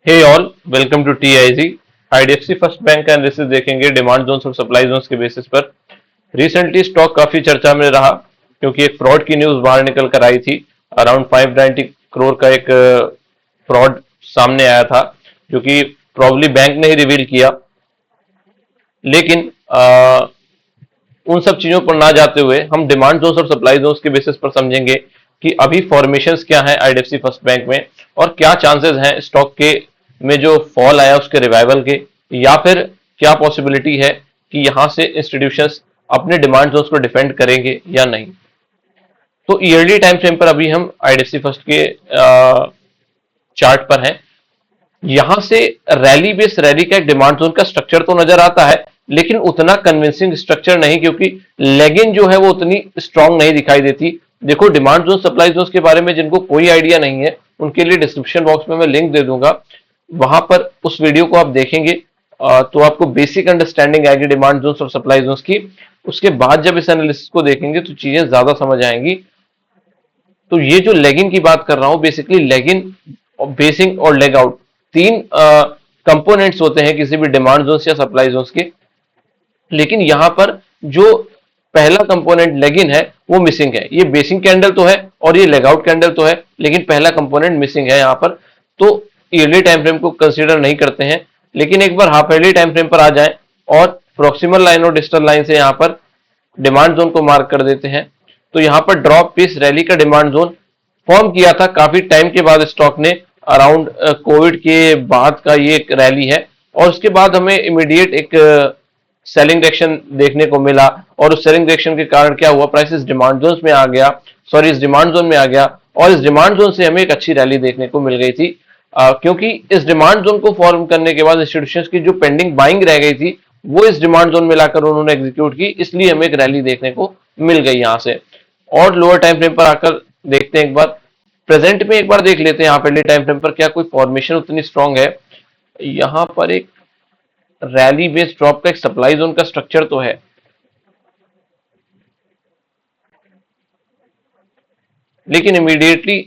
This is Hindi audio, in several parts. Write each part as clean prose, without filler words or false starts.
Hey all, welcome to TIG. IDFC first bank का एनालिसिस देखेंगे डिमांड जोन्स और सप्लाई जोन्स के बेसिस पर। रिसेंटली स्टॉक काफी चर्चा में रहा क्योंकि एक फ्रॉड की न्यूज बाहर निकल कर आई थी। अराउंड 590 करोड़ का एक फ्रॉड सामने आया था जो कि प्रॉब्ली बैंक ने ही रिवील किया। लेकिन उन सब चीजों पर ना जाते हुए हम डिमांड जोन्स और सप्लाई जोन्स के बेसिस पर समझेंगे कि अभी फॉर्मेशंस क्या है आईडीएफसी फर्स्ट बैंक में और क्या चांसेस हैं स्टॉक के में जो फॉल आया उसके रिवाइवल के, या फिर क्या पॉसिबिलिटी है कि यहां से इंस्टीट्यूशंस अपने डिमांड जोन्स को डिफेंड करेंगे या नहीं। तो ईयरली टाइम फ्रेम पर अभी हम आईडीएफसी फर्स्ट के चार्ट पर हैं। यहां से रैली बेस रैली का एक डिमांड जोन का स्ट्रक्चर तो नजर आता है, लेकिन उतना कन्विंसिंग स्ट्रक्चर नहीं, क्योंकि लेगिन जो है वो उतनी स्ट्रांग नहीं दिखाई देती। देखो, डिमांड जोन सप्लाई जोन के बारे में जिनको कोई आइडिया नहीं है उनके लिए डिस्क्रिप्शन बॉक्स में मैं लिंक दे दूंगा, वहां पर उस वीडियो को आप देखेंगे तो आपको बेसिक अंडरस्टैंडिंग आएगी डिमांड जोन और सप्लाई जोन की। उसके बाद जब इस एनालिसिस को देखेंगे तो चीजें ज्यादा समझ आएंगी। तो ये जो लेगिन की बात कर रहा हूं, बेसिकली लेगिन, बेसिंग और लेग आउट, तीन कंपोनेंट्स होते हैं किसी भी डिमांड जोन या सप्लाई जोन के। लेकिन यहां पर जो पहला कंपोनेंट लेगिन है वो मिसिंग है। ये बेसिंग कैंडल तो है और ये लेग आउट कैंडल तो है, लेकिन पहला कंपोनेंट मिसिंग है यहां पर। तो ईयरली टाइम फ्रेम को कंसीडर नहीं करते हैं, लेकिन एक बार हाफ ईयरली टाइम फ्रेम पर आ जाएं और प्रोक्सिमल लाइन और डिस्टल लाइन से यहां पर डिमांड जोन को मार्क कर देते हैं, तो यहां पर ड्रॉप पीस रैली का डिमांड जोन फॉर्म किया था काफी टाइम के बाद स्टॉक ने। अराउंड कोविड के बाद का ये एक रैली है और उसके बाद हमें इमीडिएट एक सेलिंग डायरेक्शन देखने को मिला। और उस सेलिंग डायरेक्शन के कारण क्या हुआ, प्राइस डिमांड जोन में आ गया, सॉरी इस डिमांड जोन में आ गया और इस डिमांड जोन से हमें एक अच्छी रैली देखने को मिल गई थी। क्योंकि इस डिमांड जोन को फॉर्म करने के बाद इंस्टीट्यूशंस की जो पेंडिंग बाइंग रह गई थी वो इस डिमांड जोन में लाकर उन्होंने एग्जीक्यूट की, इसलिए हमें एक रैली देखने को मिल गई यहां से। और लोअर टाइम फ्रेम पर आकर देखते हैं एक बार, प्रेजेंट में एक बार देख लेते हैं यहाँ पे टाइम फ्रेम पर क्या कोई फॉर्मेशन उतनी स्ट्रांग है। यहां पर एक रैली बेस्ड ड्रॉप का एक सप्लाई जोन का स्ट्रक्चर तो है, लेकिन इमीडिएटली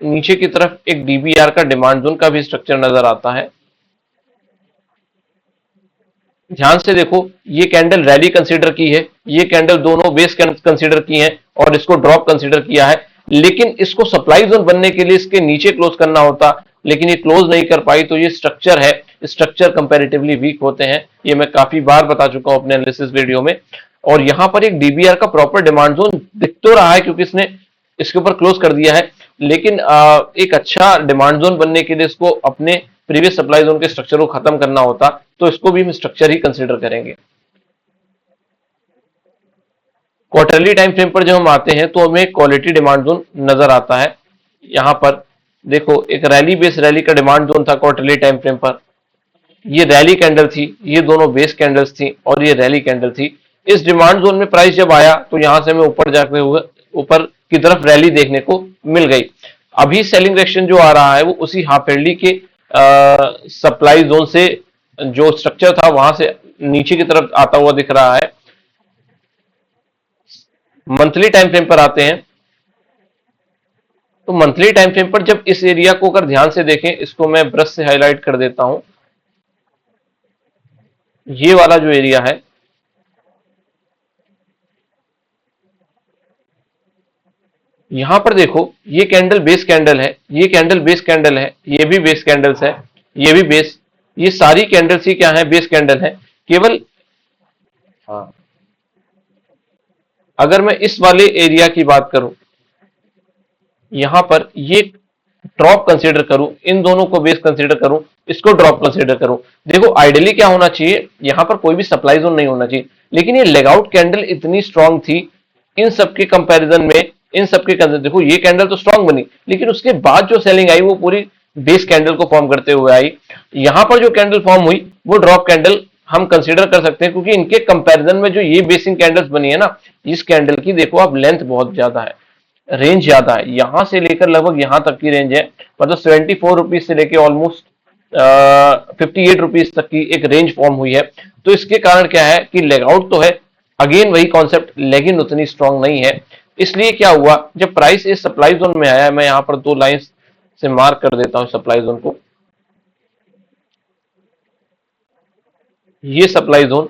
नीचे की तरफ एक डीबीआर का डिमांड जोन का भी स्ट्रक्चर नजर आता है। ध्यान से देखो, ये कैंडल रैली कंसीडर की है, ये कैंडल दोनों बेस कंसीडर की है और इसको ड्रॉप कंसीडर किया है। लेकिन इसको सप्लाई जोन बनने के लिए इसके नीचे क्लोज करना होता, लेकिन ये क्लोज नहीं कर पाई। तो ये स्ट्रक्चर है, स्ट्रक्चर कंपैरेटिवली वीक होते हैं, ये मैं काफी बार बता चुका हूं अपने एनालिसिस वीडियो में। और यहां पर एक डीबीआर का प्रॉपर डिमांड जोन दिख तो रहा है क्योंकि इसने इसके ऊपर क्लोज कर दिया है, लेकिन एक अच्छा डिमांड जोन बनने के लिए इसको अपने प्रीवियस सप्लाई जोन के स्ट्रक्चर को खत्म करना होता, तो इसको भी हम स्ट्रक्चर ही कंसीडर करेंगे। क्वार्टरली टाइम फ्रेम पर जब हम आते हैं तो हमें क्वालिटी डिमांड जोन नजर आता है। यहां पर देखो, एक रैली बेस रैली का डिमांड जोन था क्वार्टरली टाइम फ्रेम पर। ये रैली कैंडल थी, ये दोनों बेस कैंडल्स थी और ये रैली कैंडल थी। इस डिमांड जोन में प्राइस जब आया तो यहां से हमें ऊपर जाते हुए ऊपर की तरफ रैली देखने को मिल गई। अभी सेलिंग डायरेक्शन जो आ रहा है वो उसी हाफ ईयरली के सप्लाई जोन से जो स्ट्रक्चर था वहां से नीचे की तरफ आता हुआ दिख रहा है। मंथली टाइम फ्रेम पर आते हैं तो मंथली टाइम फ्रेम पर जब इस एरिया को अगर ध्यान से देखें, इसको मैं ब्रश से हाईलाइट कर देता हूं, ये वाला जो एरिया है, यहां पर देखो, ये कैंडल बेस कैंडल है, ये कैंडल बेस कैंडल है, ये भी बेस कैंडल्स है, ये भी बेस, ये सारी कैंडल्स ही क्या है, बेस कैंडल है। केवल हाँ, अगर मैं इस वाले एरिया की बात करूं, यहां पर ये ड्रॉप कंसीडर करूं, इन दोनों को बेस कंसीडर करूं, इसको ड्रॉप कंसीडर करूं, देखो आइडियली क्या होना चाहिए, यहां पर कोई भी सप्लाई जोन नहीं होना चाहिए, लेकिन ये लेग आउट कैंडल इतनी स्ट्रांग थी इन सबके कंपैरिजन में। इन सबके कंसीडर देखो, ये कैंडल तो स्ट्रांग बनी, लेकिन उसके बाद जो सेलिंग आई वो पूरी बेस कैंडल को फॉर्म करते हुए आई। यहां पर जो कैंडल फॉर्म हुई वो ड्रॉप कैंडल हम कंसीडर कर सकते हैं, क्योंकि इनके कंपैरिजन में जो ये बेसिंग कैंडल्स बनी है ना, इस कैंडल की देखो आप, लेंथ बहुत ज्यादा है, रेंज ज्यादा है, यहां से लेकर लगभग यहां तक की रेंज है। मतलब 74 रुपीज से लेकर ऑलमोस्ट 58 रुपीज तक की एक रेंज फॉर्म हुई है। तो इसके कारण क्या है कि लेग आउट तो है, अगेन वही कॉन्सेप्ट, लेकिन उतनी स्ट्रांग नहीं है। इसलिए क्या हुआ, जब प्राइस इस सप्लाई जोन में आया, मैं यहां पर दो लाइन से मार्क कर देता हूं सप्लाई जोन को, ये सप्लाई जोन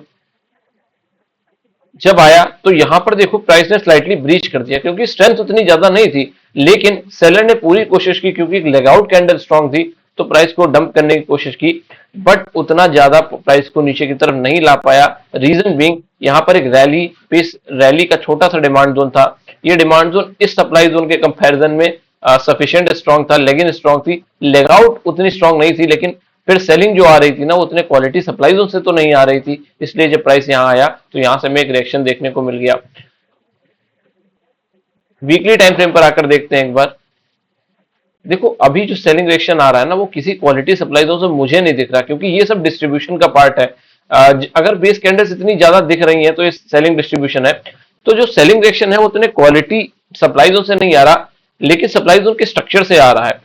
जब आया तो यहां पर देखो प्राइस ने स्लाइटली ब्रीच कर दिया, क्योंकि स्ट्रेंथ उतनी ज्यादा नहीं थी, लेकिन सेलर ने पूरी कोशिश की, क्योंकि लेग आउट कैंडल स्ट्रांग थी तो प्राइस को डंप करने की कोशिश की, बट उतना ज्यादा प्राइस को नीचे की तरफ नहीं ला पाया। रीजन बीइंग यहां पर एक रैली पेस, रैली का छोटा सा डिमांड जोन था। ये डिमांड जोन इस सप्लाई जोन के कंपैरिजन में सफिशिएंट स्ट्रांग था, लेकिन स्ट्रांग थी, लेग आउट उतनी स्ट्रांग नहीं थी, लेकिन फिर सेलिंग जो आ रही थी ना वो उतने क्वालिटी सप्लाई जोन से तो नहीं आ रही थी, इसलिए जब प्राइस यहां आया तो यहां से हमें एक रिएक्शन देखने को मिल गया। वीकली टाइम फ्रेम पर आकर देखते हैं एक बार। देखो अभी जो सेलिंग रिएक्शन आ रहा है ना वो किसी क्वालिटी सप्लाई जोन से मुझे नहीं दिख रहा, क्योंकि ये सब डिस्ट्रीब्यूशन का पार्ट है। अगर बेस कैंडल्स इतनी ज्यादा दिख रही हैं तो ये सेलिंग डिस्ट्रीब्यूशन है। तो जो सेलिंग रिएक्शन है वो उतने क्वालिटी सप्लाई जोन से नहीं आ रहा, लेकिन सप्लाई जोन के स्ट्रक्चर से आ रहा है।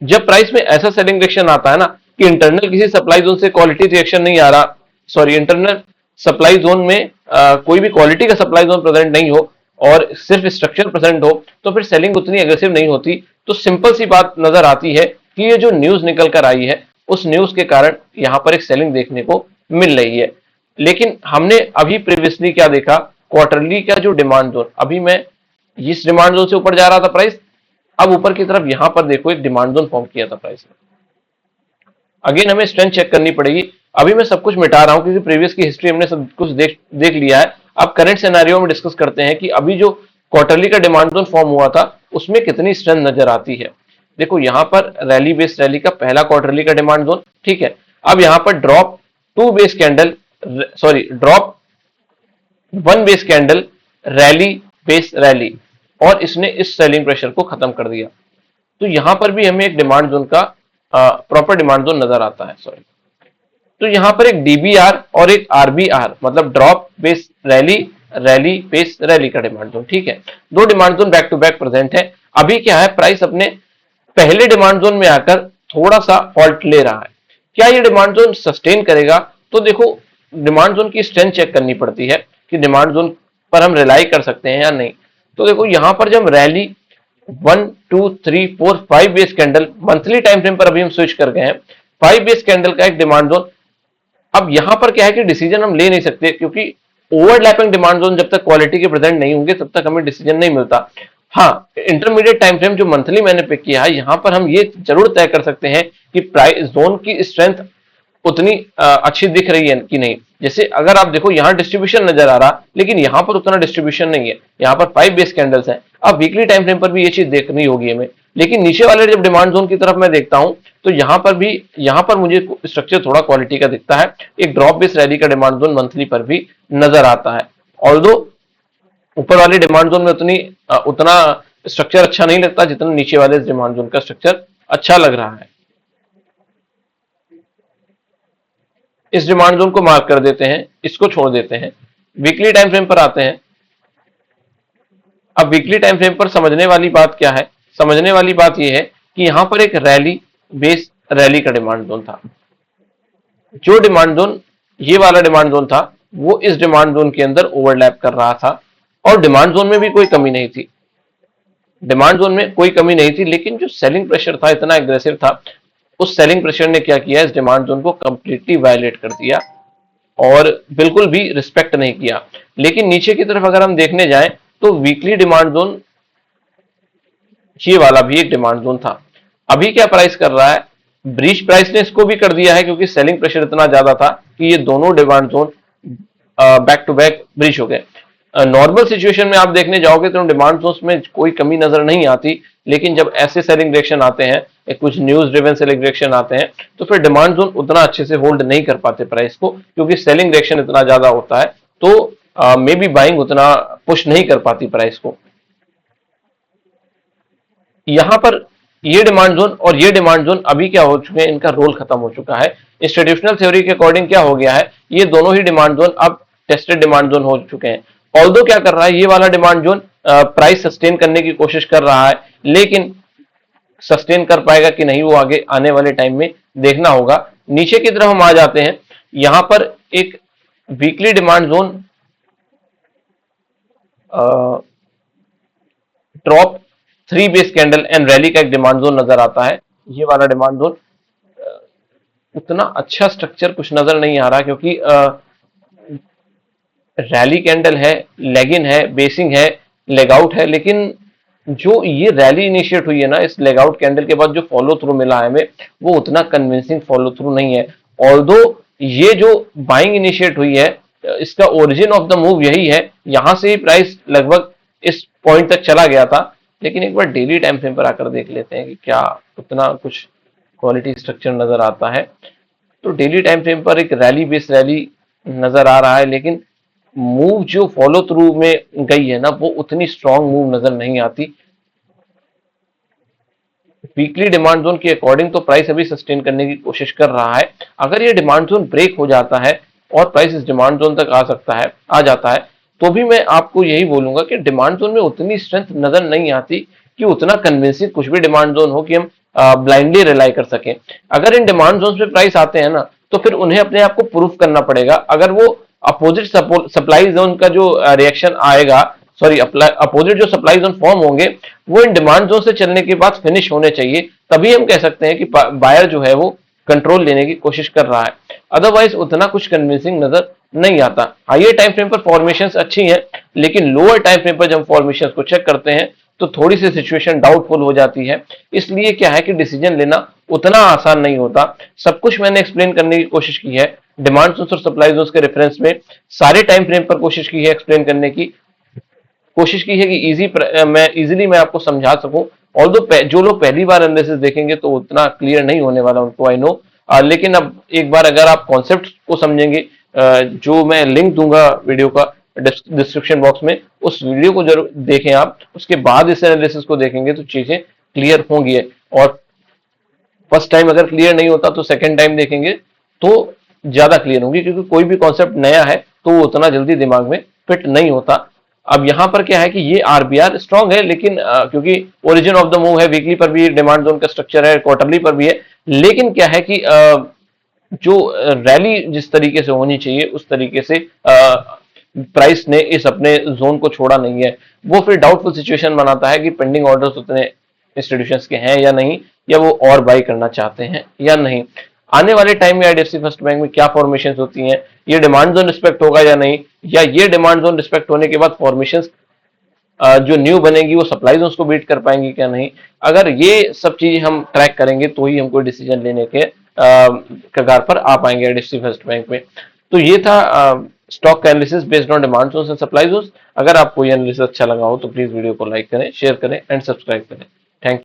जब प्राइस में ऐसा सेलिंग रिएक्शन आता है ना कि इंटरनल किसी सप्लाई जोन से क्वालिटी रिएक्शन नहीं आ रहा, सॉरी इंटरनल सप्लाई जोन में कोई भी क्वालिटी का सप्लाई जोन प्रेजेंट नहीं हो और सिर्फ स्ट्रक्चर प्रेजेंट हो, तो फिर सेलिंग उतनी एग्रेसिव नहीं होती। तो सिंपल सी बात नजर आती है कि ये जो न्यूज निकल कर आई है उस न्यूज के कारण यहां पर एक सेलिंग देखने को मिल रही है। लेकिन हमने अभी प्रीवियसली क्या देखा, क्वार्टरली का जो डिमांड जोन, अभी मैं इस डिमांड जोन से ऊपर जा रहा था प्राइस, अब ऊपर की तरफ यहां पर देखो एक डिमांड जोन फॉर्म किया था प्राइस ने। अगेन हमें स्ट्रेंथ चेक करनी पड़ेगी। अभी मैं सब कुछ मिटा रहा हूं क्योंकि प्रीवियस की हिस्ट्री हमने सब कुछ देख देख लिया है। अब करंट सिनेरियो में डिस्कस करते हैं कि अभी जो क्वार्टरली का डिमांड जोन फॉर्म हुआ था उसमें कितनी स्ट्रेंथ नजर आती है। देखो यहां पर रैली बेस्ड रैली का पहला क्वार्टरली का डिमांड जोन, ठीक है। अब यहां पर drop two base candle, sorry drop one base candle, rally base rally, और इसने इस सेलिंग प्रेशर को खत्म कर दिया। तो यहां पर भी हमें एक डिमांड जोन का प्रॉपर डिमांड जोन नजर आता है, सॉरी। तो यहां पर एक डीबीआर और एक आरबीआर, मतलब drop base rally, rally base rally का डिमांड जोन, ठीक है। दो demand zone back to back present है। अभी क्या है, प्राइस अपने पहले डिमांड जोन में आकर थोड़ा सा फॉल्ट ले रहा है। क्या ये डिमांड जोन सस्टेन करेगा? तो देखो डिमांड जोन की स्ट्रेंथ चेक करनी पड़ती है कि डिमांड जोन पर हम रिलाई कर सकते हैं या नहीं। तो देखो यहां पर जब rally 1 2 3 4 5 base candle, monthly time frame पर अभी हम स्विच कर गए हैं, 5 बेस कैंडल का एक डिमांड जोन। अब यहां पर क्या है कि डिसीजन हम ले नहीं सकते, क्योंकि ओवरलैपिंग डिमांड जोन जब तक क्वालिटी के प्रेजेंट नहीं होंगे तब तक हमें डिसीजन नहीं मिलता। हाँ, इंटरमीडिएट टाइम फ्रेम जो मंथली मैंने पिक किया है, यहां पर हम ये जरूर तय कर सकते हैं कि प्राइस जोन की स्ट्रेंथ उतनी अच्छी दिख रही है कि नहीं। जैसे अगर आप देखो यहां डिस्ट्रीब्यूशन नजर आ रहा, लेकिन यहां पर उतना डिस्ट्रीब्यूशन नहीं है, यहां पर 5 बेस कैंडल्स हैं। अब वीकली टाइम फ्रेम पर भी ये चीज देखनी होगी हमें। लेकिन नीचे वाले जब डिमांड जोन की तरफ मैं देखता हूं तो यहां पर भी, यहां पर मुझे स्ट्रक्चर थोड़ा क्वालिटी का दिखता है। एक ड्रॉप बेस रैली का डिमांड जोन मंथली पर भी नजर आता है। ऑल्दो ऊपर वाले डिमांड जोन में उतना स्ट्रक्चर अच्छा नहीं लगता जितना नीचे वाले डिमांड जोन का स्ट्रक्चर अच्छा लग रहा है। इस डिमांड जोन को मार्क कर देते हैं, इसको छोड़ देते हैं, वीकली टाइम फ्रेम पर आते हैं। अब वीकली टाइम फ्रेम पर समझने वाली बात क्या है? समझने वाली बात यह है कि यहां पर एक रैली बेस रैली का डिमांड जोन था। जो डिमांड जोन, ये वाला डिमांड जोन था, वो इस डिमांड जोन के अंदर ओवरलैप कर रहा था, और डिमांड जोन में भी कोई कमी नहीं थी, डिमांड जोन में कोई कमी नहीं थी। लेकिन जो सेलिंग प्रेशर था इतना एग्रेसिव था, उस सेलिंग प्रेशर ने क्या किया, इस डिमांड जोन को कंप्लीटली वायलेट कर दिया और बिल्कुल भी रिस्पेक्ट नहीं किया। लेकिन नीचे की तरफ अगर हम देखने जाएं तो वीकली डिमांड जोन, ये वाला भी एक डिमांड जोन था। अभी क्या प्राइस कर रहा है, ब्रीच प्राइस ने इसको भी कर दिया है, क्योंकि सेलिंग प्रेशर इतना ज्यादा था कि ये दोनों demand zone back to back breach हो गए। नॉर्मल सिचुएशन में आप देखने जाओगे तो डिमांड जोन्स में कोई कमी नजर नहीं आती, लेकिन जब ऐसे सेलिंग डायरेक्शन आते हैं, कुछ न्यूज ड्रिवन सेलिंग डायरेक्शन आते हैं, तो फिर डिमांड जोन उतना अच्छे से होल्ड नहीं कर पाते प्राइस को, क्योंकि सेलिंग डायरेक्शन इतना ज्यादा होता है। तो मे बी बाइंग उतना पुश नहीं कर पाती प्राइस को। यहां पर ये डिमांड जोन और ये डिमांड जोन अभी क्या हो चुके हैं, इनका रोल खत्म हो चुका है। इंस्टीट्यूशनल थ्योरी के अकॉर्डिंग क्या हो गया है, ये दोनों ही डिमांड जोन अब टेस्टेड डिमांड जोन हो चुके हैं। ऑल्दो क्या कर रहा है, ये वाला डिमांड जोन प्राइस सस्टेन करने की कोशिश कर रहा है, लेकिन सस्टेन कर पाएगा कि नहीं वो आगे आने वाले टाइम में देखना होगा। नीचे की तरफ हम आ जाते हैं, यहां पर एक weekly demand zone drop 3 base candle and rally का एक डिमांड जोन नजर आता है। ये वाला डिमांड जोन उतना अच्छा स्ट्रक्चर कुछ नजर नहीं आ रहा, क्योंकि रैली कैंडल है, लेग इन है, बेसिंग है, लेग आउट है, लेकिन जो ये रैली इनिशिएट हुई है ना, इस लेग आउट कैंडल के बाद जो फॉलो थ्रू मिला है हमें, वो उतना कन्विंसिंग फॉलो थ्रू नहीं है। ऑल्दो ये जो बाइंग इनिशिएट हुई है, इसका ओरिजिन ऑफ द मूव यही है, यहां से ही प्राइस लगभग इस पॉइंट तक चला गया था। लेकिन एक बार डेली टाइम फ्रेम पर आकर देख लेते हैं कि क्या उतना कुछ क्वालिटी स्ट्रक्चर नजर आता है। तो डेली टाइम फ्रेम पर एक रैली बेस्ड रैली नजर आ रहा है, लेकिन मूव जो फॉलो थ्रू में गई है ना, वो उतनी स्ट्रांग मूव नजर नहीं आती। वीकली डिमांड जोन के अकॉर्डिंग तो प्राइस अभी सस्टेन करने की कोशिश कर रहा है। अगर ये डिमांड जोन ब्रेक हो जाता है और प्राइस इस डिमांड जोन तक आ जाता है, तो भी मैं आपको यही बोलूंगा कि डिमांड जोन में उतनी स्ट्रेंथ नजर नहीं आती कि उतना कन्विंसिंग कुछ भी डिमांड जोन हो कि हम ब्लाइंडली रिलाई कर सकें। अगर इन डिमांड जोन पे प्राइस आते हैं ना, तो फिर उन्हें अपने आप को प्रूफ करना पड़ेगा। अगर वो अपोजिट सप्लाई जोन का जो रिएक्शन आएगा, सॉरी अपोजिट जो सप्लाई जोन फॉर्म होंगे, वो इन डिमांड जोन से चलने के बाद फिनिश होने चाहिए, तभी हम कह सकते हैं कि बायर जो है वो कंट्रोल लेने की कोशिश कर रहा है। अदरवाइज उतना कुछ कन्विंसिंग नजर नहीं आता। हाइयर टाइम फ्रेम पर फॉर्मेशंस अच्छी हैं, लेकिन लोअर टाइम फ्रेम पर जब फॉर्मेशंस को चेक करते हैं तो थोड़ी सी सिचुएशन डाउटफुल हो जाती है। इसलिए क्या है कि डिसीजन लेना उतना आसान नहीं होता। सब कुछ मैंने एक्सप्लेन करने की कोशिश की है, डिमांड जोन्स और सप्लाई जोन्स के रेफरेंस में सारे टाइम फ्रेम पर कोशिश की है एक्सप्लेन करने की, कोशिश की है कि मैं आपको समझा सकूं। ऑल्दो जो लोग पहली बार एनालिसिस देखेंगे तो उतना क्लियर नहीं होने वाला उनको, आई नो। लेकिन अब एक बार अगर आप कॉन्सेप्ट को समझेंगे, जो मैं लिंक दूंगा वीडियो का डिस्क्रिप्शन बॉक्स में, उस वीडियो को जरूर देखें आप, उसके बाद इस एनालिसिस को देखेंगे तो चीजें क्लियर होंगी। और फर्स्ट टाइम अगर क्लियर नहीं होता तो सेकेंड टाइम देखेंगे तो ज्यादा क्लियर होंगी, क्योंकि कोई भी कॉन्सेप्ट नया है तो वो उतना जल्दी दिमाग में फिट नहीं होता। अब यहां पर क्या है कि ये आरबीआर स्ट्रांग है, लेकिन क्योंकि ओरिजिन ऑफ द मूव है, वीकली पर भी डिमांड जोन का स्ट्रक्चर है, क्वार्टरली पर भी है, लेकिन क्या है कि जो रैली जिस तरीके से होनी चाहिए उस तरीके से प्राइस ने इस अपने जोन को छोड़ा नहीं है। वो फिर डाउटफुल सिचुएशन बनाता है कि पेंडिंग ऑर्डर्स उतने इंस्टीट्यूशंस के हैं या नहीं, या वो और बाई करना चाहते हैं या नहीं। आने वाले टाइम में आईडीएफसी फर्स्ट बैंक में क्या फॉर्मेशन होती हैं, ये डिमांड जोन रिस्पेक्ट होगा या नहीं, या ये डिमांड जोन रिस्पेक्ट होने के बाद फॉर्मेशन जो न्यू बनेगी वो सप्लाई जोन को बीट कर पाएंगी क्या नहीं। अगर ये सब चीजें हम ट्रैक करेंगे तो ही हमको डिसीजन लेने के कगार पर आ पाएंगे आईडीएफसी फर्स्ट बैंक में। तो ये था stock analysis based on demand zones and supply zones. अगर आपको ये एनालिसिस अच्छा लगा हो तो प्लीज वीडियो को लाइक करें, शेयर करें एंड सब्सक्राइब करें। Thank you.